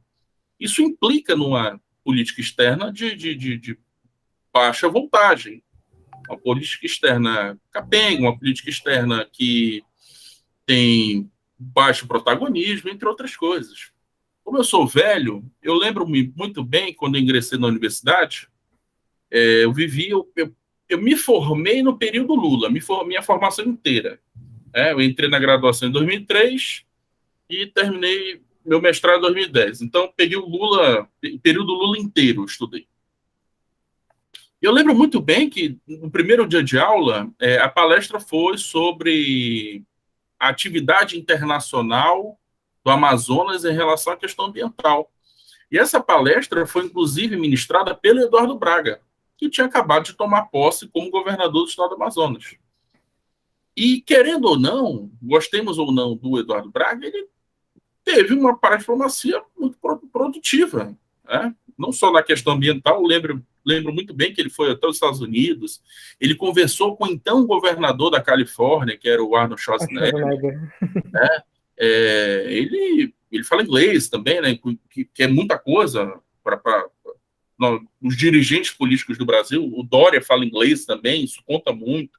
isso implica numa política externa de baixa voltagem, uma política externa capenga, uma política externa que tem baixo protagonismo, entre outras coisas. Como eu sou velho, eu lembro-me muito bem, quando eu ingressei na universidade, eu me formei no período Lula, minha formação inteira. Eu entrei na graduação em 2003 e terminei meu mestrado em 2010. Então, peguei o período Lula inteiro, eu estudei. Eu lembro muito bem que, no primeiro dia de aula, a palestra foi sobre a atividade internacional do Amazonas em relação à questão ambiental. E essa palestra foi, inclusive, ministrada pelo Eduardo Braga, que tinha acabado de tomar posse como governador do estado do Amazonas. E, querendo ou não, gostemos ou não do Eduardo Braga, ele teve uma paradiplomacia muito produtiva, né? Não só na questão ambiental, lembro muito bem que ele foi até os Estados Unidos, ele conversou com o então governador da Califórnia, que era o Arnold Schwarzenegger, né? Ele fala inglês também, né? Que é muita coisa para os dirigentes políticos do Brasil. O Dória fala inglês também, isso conta muito.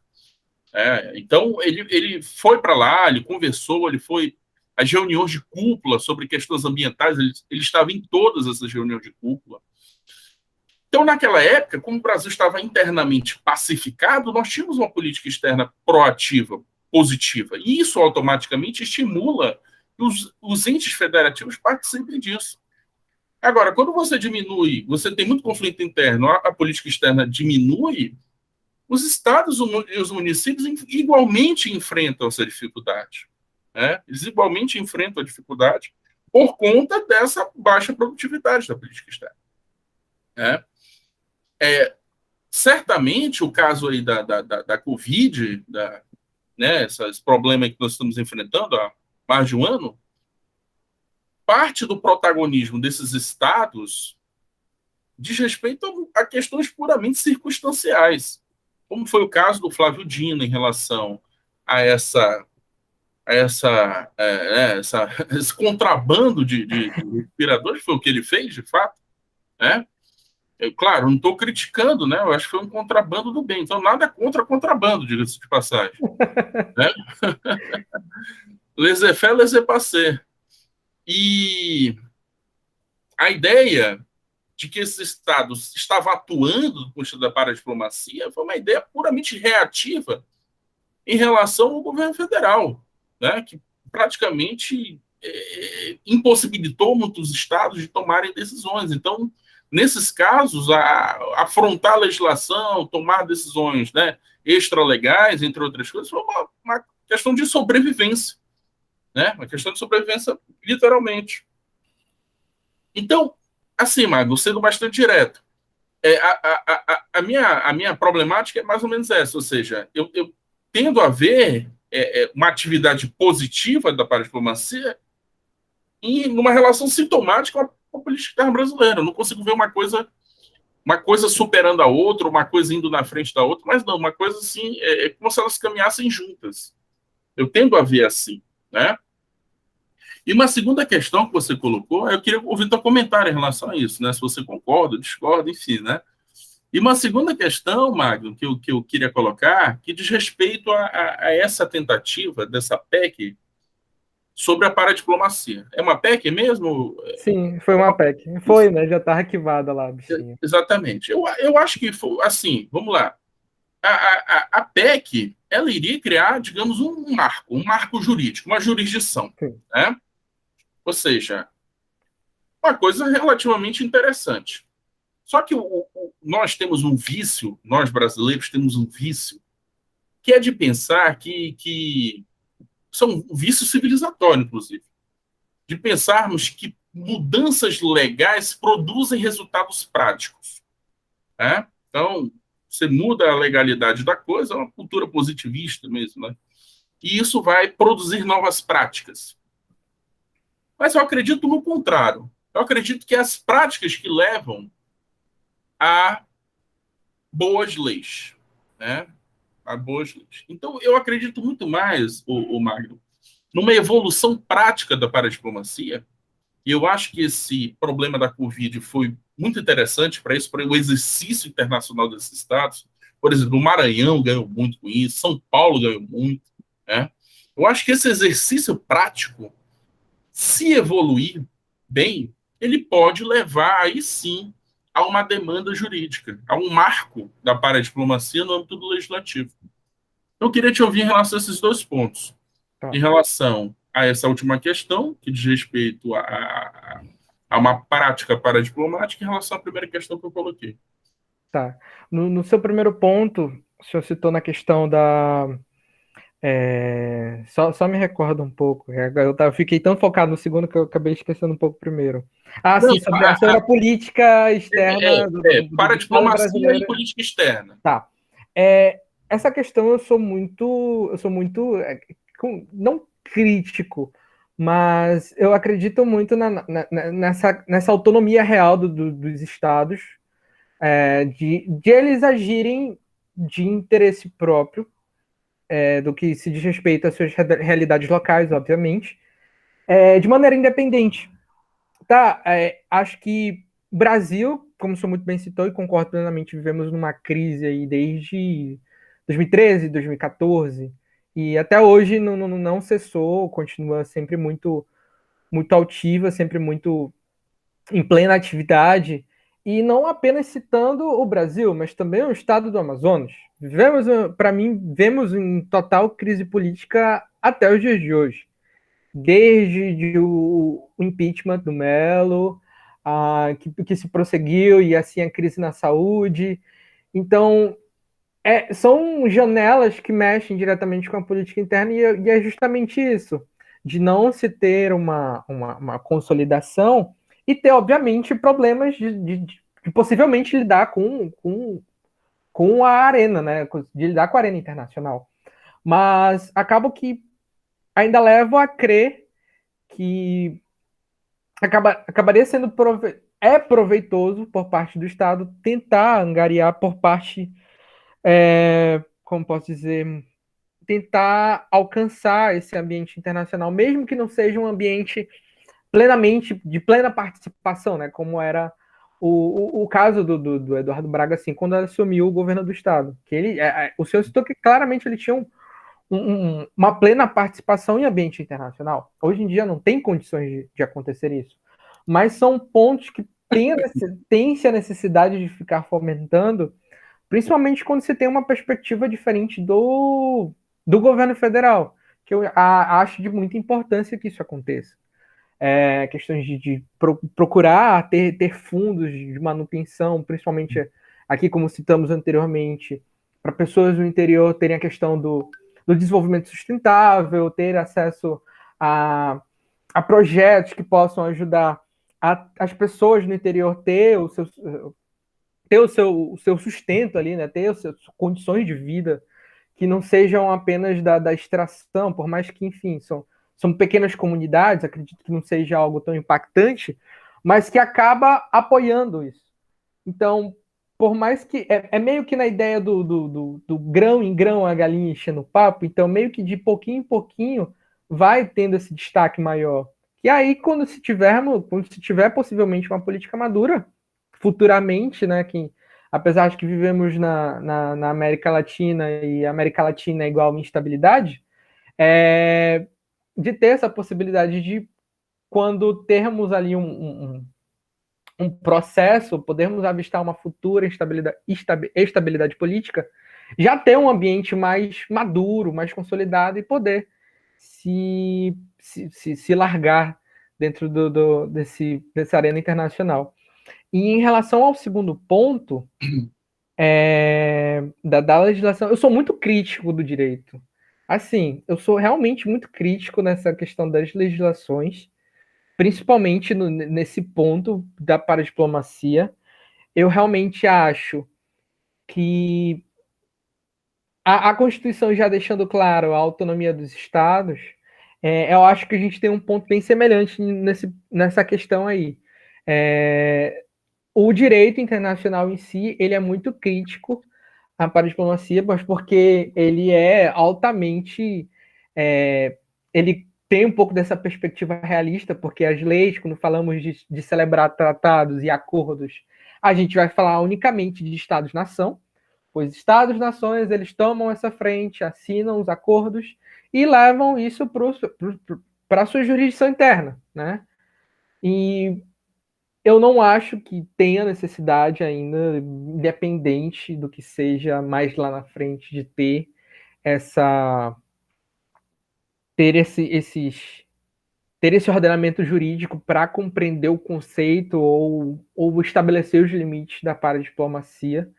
Então, ele foi para lá, ele conversou, ele foi às reuniões de cúpula sobre questões ambientais, ele estava em todas essas reuniões de cúpula. Então, naquela época, como o Brasil estava internamente pacificado, nós tínhamos uma política externa proativa, positiva, e isso automaticamente estimula que os entes federativos participem disso. Agora, quando você diminui, você tem muito conflito interno, a política externa diminui, os estados e os municípios igualmente enfrentam essa dificuldade. Né? Eles igualmente enfrentam a dificuldade por conta dessa baixa produtividade da política externa. Certamente o caso aí da Covid, né, esse problema que nós estamos enfrentando há mais de um ano, parte do protagonismo desses estados diz respeito a questões puramente circunstanciais, como foi o caso do Flávio Dino em relação a esse contrabando de respiradores, foi o que ele fez, de fato, né? Claro, não estou criticando, né? Eu acho que foi um contrabando do bem. Então, nada contra contrabando, diga-se de passagem. Né? Laissez-faire, laissez-passer. E a ideia de que esses estados estavam atuando do ponto de vista da paradiplomacia foi uma ideia puramente reativa em relação ao governo federal, né? Que praticamente impossibilitou muitos estados de tomarem decisões. Então, nesses casos, afrontar a legislação, tomar decisões, né, extralegais, entre outras coisas, foi uma questão de sobrevivência, né? Uma questão de sobrevivência, literalmente. Então, assim, Magno, sendo bastante direto, a minha problemática é mais ou menos essa, ou seja, eu tendo a ver uma atividade positiva da paradiplomacia e numa relação sintomática com a política externa brasileira. Eu não consigo ver uma coisa superando a outra, uma coisa indo na frente da outra, mas não, uma coisa assim, como se elas caminhassem juntas. Eu tendo a ver assim, né? E uma segunda questão que você colocou, eu queria ouvir teu comentário em relação a isso, né? Se você concorda, discorda, enfim, né? E uma segunda questão, Magno, que eu queria colocar, que diz respeito a essa tentativa dessa PEC sobre a paradiplomacia. É uma PEC mesmo? Sim, foi uma PEC. Foi, né? Já está arquivada lá, bichinha. Exatamente. Eu acho que, assim, vamos lá. A PEC, ela iria criar, digamos, um marco jurídico, uma jurisdição. Né? Ou seja, uma coisa relativamente interessante. Só que nós temos um vício, nós brasileiros temos um vício, que é de pensar que são um vício civilizatório, inclusive, de pensarmos que mudanças legais produzem resultados práticos. Né? Então, você muda a legalidade da coisa, é uma cultura positivista mesmo, né? E isso vai produzir novas práticas. Mas eu acredito no contrário. Eu acredito que as práticas que levam a boas leis, né? A boas leis. Então, eu acredito muito mais, o Magno, numa evolução prática da paradiplomacia, e eu acho que esse problema da Covid foi muito interessante para isso, para o exercício internacional desses estados. Por exemplo, o Maranhão ganhou muito com isso, São Paulo ganhou muito. Né? Eu acho que esse exercício prático, se evoluir bem, ele pode levar aí sim a uma demanda jurídica, a um marco da paradiplomacia no âmbito do legislativo. Eu queria te ouvir em relação a esses dois pontos. Tá. Em relação a essa última questão, que diz respeito a uma prática paradiplomática, em relação à primeira questão que eu coloquei. Tá. No seu primeiro ponto, o senhor citou na questão da. Só me recorda um pouco. Eu fiquei tão focado no segundo que eu acabei esquecendo um pouco o primeiro. Ah, Não, sim, sobre a política externa para do Estado diplomacia e brasileiro. política externa. Tá. Essa questão eu sou muito não crítico, mas eu acredito muito nessa autonomia real dos estados, de eles agirem de interesse próprio, do que se diz respeito às suas realidades locais, obviamente, de maneira independente. Tá, acho que o Brasil, como o senhor muito bem citou e concordo plenamente, vivemos numa crise aí desde 2013, 2014, e até hoje não cessou, continua sempre muito, muito altiva, sempre muito em plena atividade, e não apenas citando o Brasil, mas também o estado do Amazonas. Vivemos, para mim, vemos em total crise política até os dias de hoje. Desde o impeachment do Melo, que se prosseguiu, e assim a crise na saúde. Então, são janelas que mexem diretamente com a política interna, e é justamente isso, de não se ter uma consolidação e ter, obviamente, problemas de possivelmente lidar com a arena, né? De lidar com a arena internacional. Mas acabo que ainda levo a crer que acabaria sendo proveitoso por parte do Estado tentar angariar por parte, como posso dizer, tentar alcançar esse ambiente internacional, mesmo que não seja um ambiente de plena participação, né? Como era o caso do Eduardo Braga, assim, quando ele assumiu o governo do Estado. Que o senhor citou que claramente ele tinha uma plena participação em ambiente internacional. Hoje em dia não tem condições de acontecer isso. Mas são pontos que tem-se a necessidade de ficar fomentando, principalmente quando se tem uma perspectiva diferente do governo federal, que eu acho de muita importância que isso aconteça. Questões de procurar ter fundos de manutenção, principalmente aqui, como citamos anteriormente, para pessoas do interior terem a questão do desenvolvimento sustentável, ter acesso a projetos que possam ajudar as pessoas no interior ter o seu sustento ali, né? Ter as suas condições de vida que não sejam apenas da extração, por mais que, enfim, são pequenas comunidades, acredito que não seja algo tão impactante, mas que acaba apoiando isso. Então, por mais que. É meio que na ideia do grão em grão a galinha enchendo o papo, então, meio que de pouquinho em pouquinho vai tendo esse destaque maior. E aí, quando se tiver possivelmente uma política madura, futuramente, né, que apesar de que vivemos na América Latina, e a América Latina é igual a instabilidade, de ter essa possibilidade de, quando termos ali um processo, podermos avistar uma futura estabilidade política, já ter um ambiente mais maduro, mais consolidado, e poder se largar dentro dessa arena internacional. E em relação ao segundo ponto, da legislação, eu sou muito crítico do direito. Assim, eu sou realmente muito crítico nessa questão das legislações, principalmente nesse ponto da paradiplomacia. Eu realmente acho que a Constituição, já deixando claro a autonomia dos estados, eu acho que a gente tem um ponto bem semelhante nessa questão aí. O direito internacional em si, ele é muito crítico para a diplomacia, mas porque ele é altamente... ele tem um pouco dessa perspectiva realista, porque as leis, quando falamos de celebrar tratados e acordos, a gente vai falar unicamente de Estados-nação, pois Estados-nações, eles tomam essa frente, assinam os acordos e levam isso para a sua jurisdição interna, né? E eu não acho que tenha necessidade ainda, independente do que seja mais lá na frente, de ter ter ter esse ordenamento jurídico para compreender o conceito ou estabelecer os limites da paradiplomacia.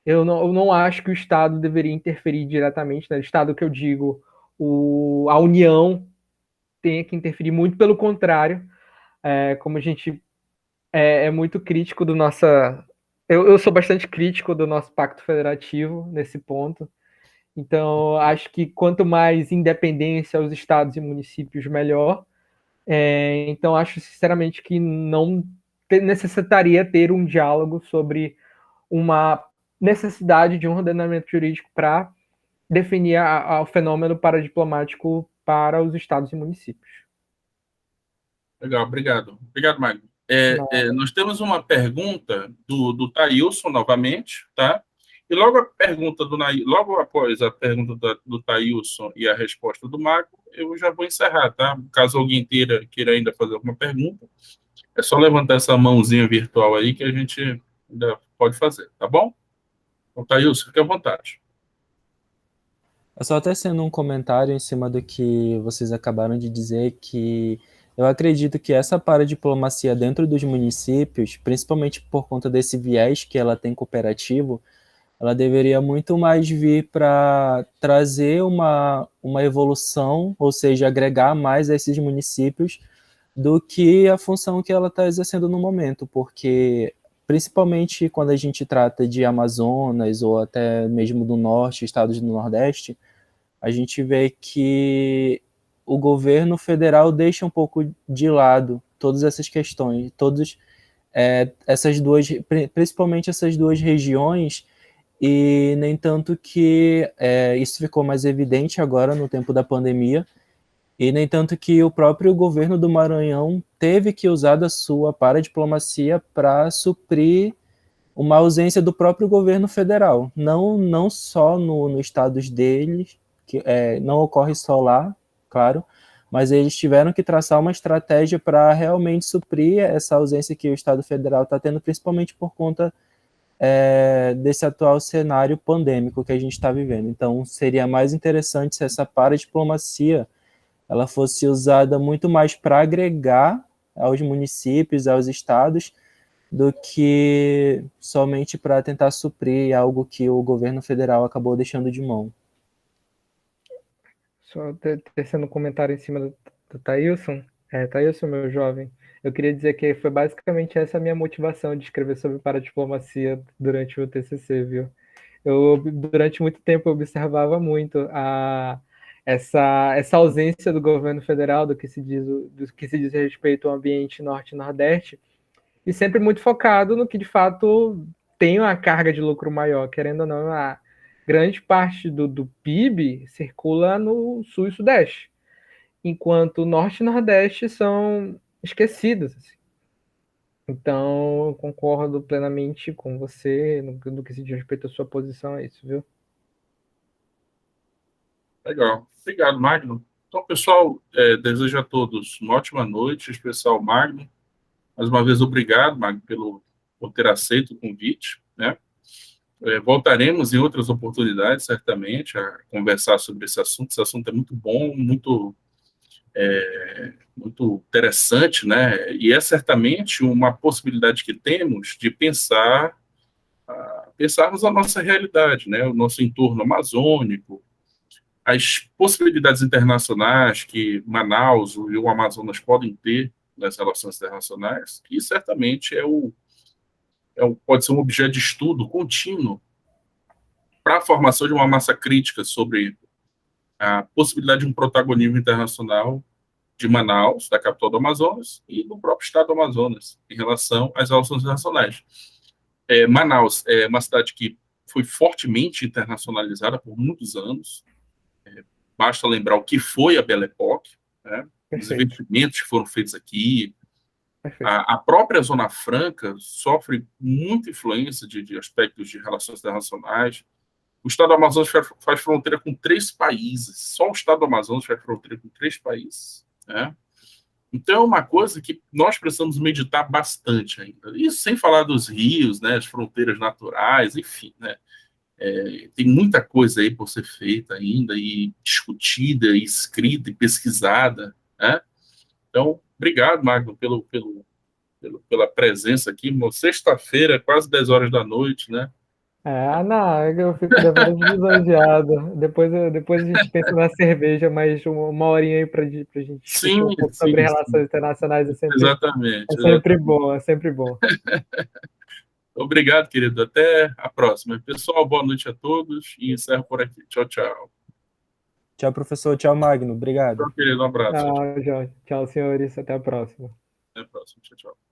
Eu não acho que o Estado deveria interferir diretamente, né? O Estado que eu digo, a União tenha que interferir, muito pelo contrário, como a gente é muito crítico do nossa... Eu sou bastante crítico do nosso pacto federativo nesse ponto. Então, acho que quanto mais independência aos estados e municípios, melhor. Então, acho sinceramente que não necessitaria ter um diálogo sobre uma necessidade de um ordenamento jurídico para definir o fenômeno paradiplomático para os estados e municípios. Legal, obrigado. Obrigado, Magno. Nós temos uma pergunta do Thailson, novamente, tá? E logo após a pergunta do Thailson e a resposta do Magno, eu já vou encerrar, tá? Caso alguém queira ainda fazer alguma pergunta, é só levantar essa mãozinha virtual aí que a gente ainda pode fazer, tá bom? Então, Thailson, fique à vontade. É só tecendo um comentário em cima do que vocês acabaram de dizer, que eu acredito que essa paradiplomacia dentro dos municípios, principalmente por conta desse viés que ela tem cooperativo, ela deveria muito mais vir para trazer uma evolução, ou seja, agregar mais a esses municípios do que a função que ela está exercendo no momento, porque principalmente quando a gente trata de Amazonas ou até mesmo do Norte, estados do Nordeste, a gente vê que o governo federal deixa um pouco de lado todas essas questões, principalmente essas duas regiões, e nem tanto que isso ficou mais evidente agora no tempo da pandemia, e nem tanto que o próprio governo do Maranhão teve que usar da sua paradiplomacia para suprir uma ausência do próprio governo federal, não só no estados deles, que não ocorre só lá, claro, mas eles tiveram que traçar uma estratégia para realmente suprir essa ausência que o Estado federal está tendo, principalmente por conta desse atual cenário pandêmico que a gente está vivendo. Então, seria mais interessante se essa paradiplomacia ela fosse usada muito mais para agregar aos municípios, aos estados, do que somente para tentar suprir algo que o governo federal acabou deixando de mão. Só tecendo um comentário em cima do Thailson. Thailson, meu jovem, eu queria dizer que foi basicamente essa a minha motivação de escrever sobre paradiplomacia durante o TCC, viu? Durante muito tempo, eu observava muito essa ausência do governo federal do que se diz respeito ao ambiente norte e nordeste, e sempre muito focado no que de fato tem uma carga de lucro maior, querendo ou não, a grande parte do PIB circula no sul e sudeste, enquanto o norte e nordeste são esquecidos. Assim. Então, eu concordo plenamente com você no que se diz respeito à sua posição, é isso, viu? Legal. Obrigado, Magno. Então, pessoal, desejo a todos uma ótima noite, especial Magno. Mais uma vez, obrigado, Magno, por ter aceito o convite, né? Voltaremos em outras oportunidades, certamente, a conversar sobre esse assunto. Esse assunto é muito bom, muito interessante, né? E é certamente uma possibilidade que temos de pensarmos a nossa realidade, né? O nosso entorno amazônico, as possibilidades internacionais que Manaus e o Amazonas podem ter nas relações internacionais, que certamente pode ser um objeto de estudo contínuo para a formação de uma massa crítica sobre a possibilidade de um protagonismo internacional de Manaus, da capital do Amazonas, e do próprio estado do Amazonas, em relação às relações internacionais. Manaus é uma cidade que foi fortemente internacionalizada por muitos anos. Basta lembrar o que foi a Belle Époque, né? Os investimentos que foram feitos aqui. A própria Zona Franca sofre muita influência de aspectos de relações internacionais. O estado do Amazonas faz fronteira com 3 países. Só o estado do Amazonas faz fronteira com 3 países. Né? Então, é uma coisa que nós precisamos meditar bastante ainda. Isso sem falar dos rios, né, as fronteiras naturais, enfim. Né? Tem muita coisa aí por ser feita ainda, e discutida, e escrita, e pesquisada, né? Então, obrigado, Magno, pela presença aqui. Uma sexta-feira, quase 10 horas da noite, né? Não, eu fico deveras lisonjeado. Depois a gente pensa na cerveja, mas uma horinha aí pra gente discutir um Sim, pouco sobre sim, relações sim. internacionais Exatamente. é sempre bom, é sempre bom. Obrigado, querido. Até a próxima. Pessoal, boa noite a todos e encerro por aqui. Tchau, tchau. Tchau, professor. Tchau, Magno. Obrigado. Tchau, querido. Um abraço. Tchau, tchau. Tchau, Jorge. Tchau, senhores. Até a próxima. Até a próxima. Tchau, tchau.